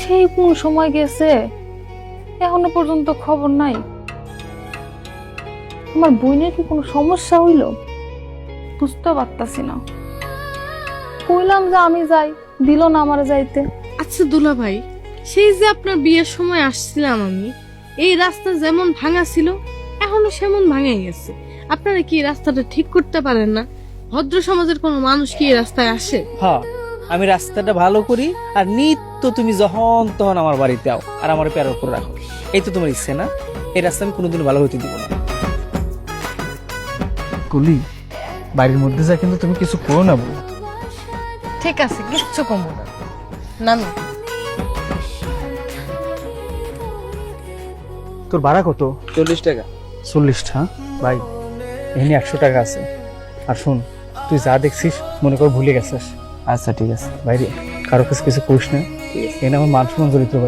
সেই কোন সময় গেছে, এখনো পর্যন্ত খবর নাই। আমার বোনের কি কোনো সমস্যা হইল বুঝতে পারতাছি না। কইলাম যে আমি যাই, দিল না আমার যাইতে। আচ্ছা দুলা ভাই, সেই যে আপনার বিয়ের সময় আসছিলাম আমি, এই রাস্তা যেমন ভাঙা ছিল এখনো সেমন ভাঙে গেছে। আপনারা কি এই রাস্তাটা ঠিক করতে পারেন না? ভদ্র সমাজের কোনো মানুষ কি এই রাস্তায় আসে? হ্যাঁ, আমি রাস্তাটা ভালো করি আর নিত্য তুমি যখন তখন আমার বাড়িতে আও আর আমার প্যারের উপর রাখো। এই তো তোমার ইচ্ছে না? এই রাস্তা আমি কোনোদিন ভালো হইতে দিব না। কলি, বাড়ির মধ্যে যা কিন্তু তুমি কিছু করো না বউ। ঠিক আছে, কিচ্ছু কমবো না, নামি। তোর ভাড়া কত? 40 টাকা। 40টা? ভাই এখানে 100 টাকা আছে। আর শোন, তুই যা দেখছিস মনে কর ভুলে গেছিস। আচ্ছা ঠিক আছে। বাইরে কারো কাছে কিছু করিস না, এখানে আমার মান সম্মান জড়িত ভাই।